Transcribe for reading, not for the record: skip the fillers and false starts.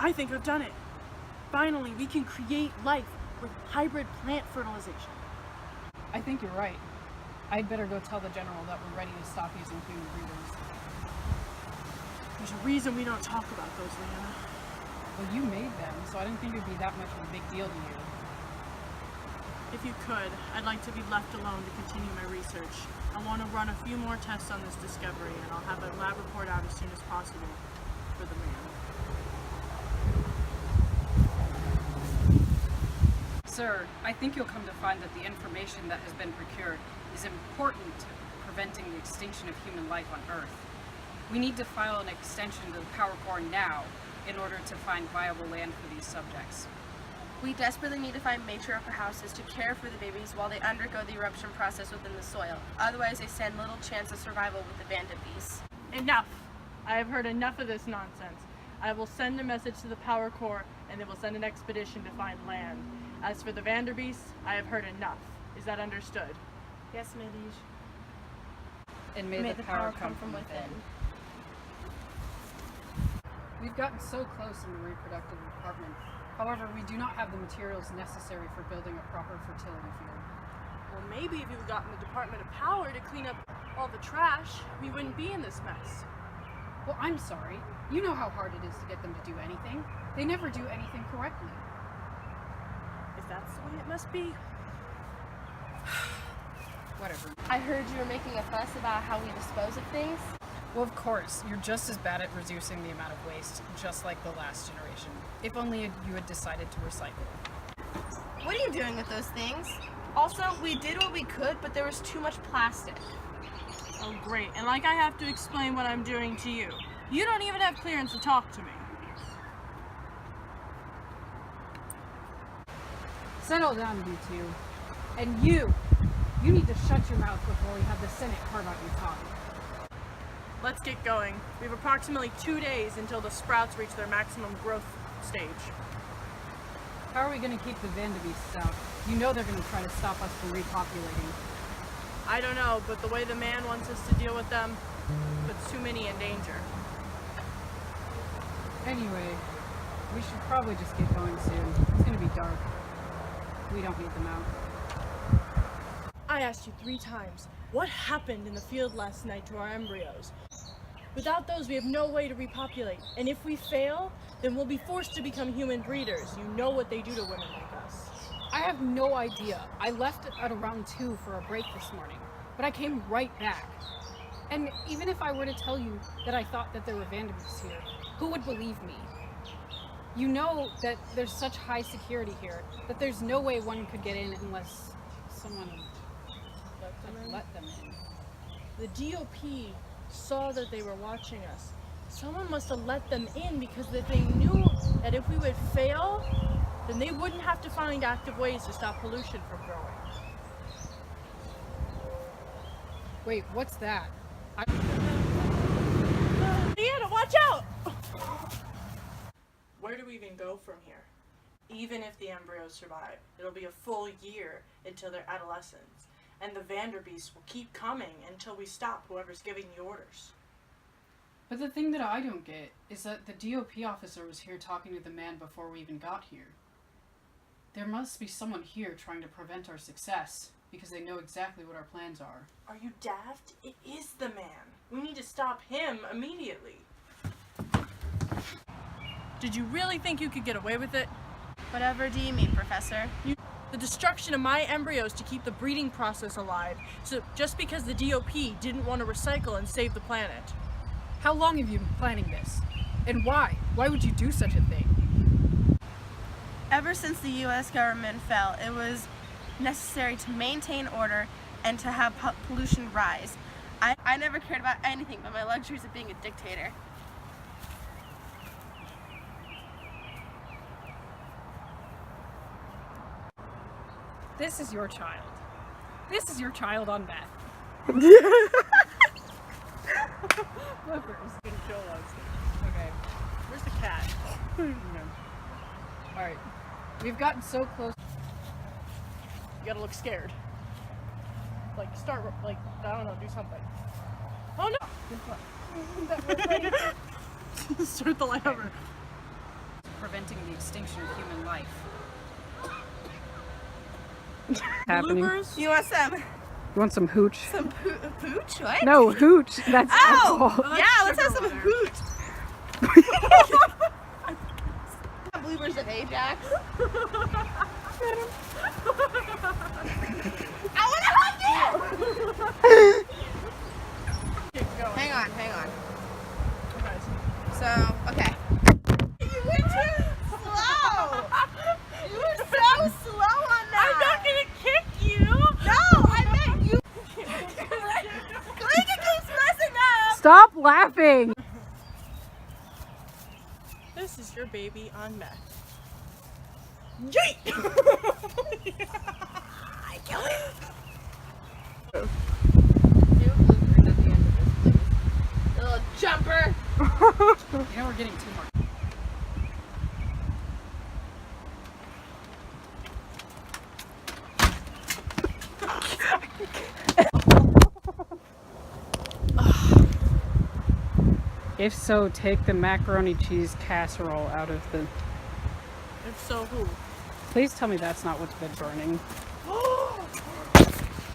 I think I've done it. Finally, we can create life with hybrid plant fertilization. I think you're right. I'd better go tell the general that we're ready to stop using human breeders. There's a reason we don't talk about those, Leanna. Well, you made them, so I didn't think it'd be that much of a big deal to you. If you could, I'd like to be left alone to continue my research. I want to run a few more tests on this discovery, and I'll have a lab report out as soon as possible for the man. Sir, I think you'll come to find that the information that has been procured is important to preventing the extinction of human life on Earth. We need to file an extension to the Power Core now in order to find viable land for these subjects. We desperately need to find matriarchal houses to care for the babies while they undergo the eruption process within the soil. Otherwise, they stand little chance of survival with the bandit beasts. Enough! I have heard enough of this nonsense. I will send a message to the Power Core, and they will send an expedition to find land. As for the Vanderbeests, I have heard enough. Is that understood? Yes, my liege. And may the power come from within. We've gotten so close in the reproductive department. However, we do not have the materials necessary for building a proper fertility field. Well, maybe if you'd gotten the Department of Power to clean up all the trash, we wouldn't be in this mess. Well, I'm sorry. You know how hard it is to get them to do anything. They never do anything correctly. If that's the way it must be. Whatever. I heard you were making a fuss about how we dispose of things. Well, of course, you're just as bad at reducing the amount of waste, just like the last generation. If only you had decided to recycle. What are you doing with those things? Also, we did what we could, but there was too much plastic. Oh, great. And like I have to explain what I'm doing to you. You don't even have clearance to talk to me. Settle down, you two. And you need to shut your mouth before we have the Senate carve out your tongue. Let's get going. We have approximately 2 days until the sprouts reach their maximum growth stage. How are we going to keep the Vanderbeests out? You know they're going to try to stop us from repopulating. I don't know, but the way the man wants us to deal with them puts too many in danger. Anyway, we should probably just get going soon. It's going to be dark. We don't need them out. I asked you 3 times, what happened in the field last night to our embryos? Without those, we have no way to repopulate. And if we fail, then we'll be forced to become human breeders. You know what they do to women like us. I have no idea. I left at around 2 for a break this morning, but I came right back. And even if I were to tell you that I thought that there were Vanderbeests here, who would believe me? You know that there's such high security here that there's no way one could get in unless someone let them in. The DOP saw that they were watching us. Someone must have let them in because if they knew that if we would fail, then they wouldn't have to find active ways to stop pollution from growing. Wait, what's that? Leanna, watch out! Where do we even go from here? Even if the embryos survive, it'll be a full year until they're adolescents, and the Vanderbeests will keep coming until we stop whoever's giving the orders. But the thing that I don't get is that the DOP officer was here talking to the man before we even got here. There must be someone here trying to prevent our success, because they know exactly what our plans are. Are you daft? It is the man. We need to stop him immediately. Did you really think you could get away with it? Whatever do you mean, Professor? The destruction of my embryos to keep the breeding process alive, so just because the DOP didn't want to recycle and save the planet. How long have you been planning this? And why? Why would you do such a thing? Ever since the U.S. government fell, it was necessary to maintain order and to have pollution rise. I never cared about anything but my luxuries of being a dictator. This is your child. This is your child on meth. Flippers can kill us. Okay. Where's the cat? Alright. We've gotten so close. You gotta look scared. Like, start, like, I don't know, do something. Oh no! Start the light over. preventing the extinction of human life. Happening. Bloopers? You want some You want some hooch? pooch? What? No, hooch. That's Oh, alcohol. yeah, let's have some hooch. Bloopers of Ajax. I want to hug you! Keep going. Hang on. Okay. So, okay. You were too slow. You were so slow on that. I'm not gonna kick you! No, I meant you. Kalika keeps messing up. Stop laughing. This is your baby on meth. Yeet! I killed it. Little jumper. You know we're getting too much. If so, take the macaroni cheese casserole out of the... If so, who? Please tell me that's not what's been burning.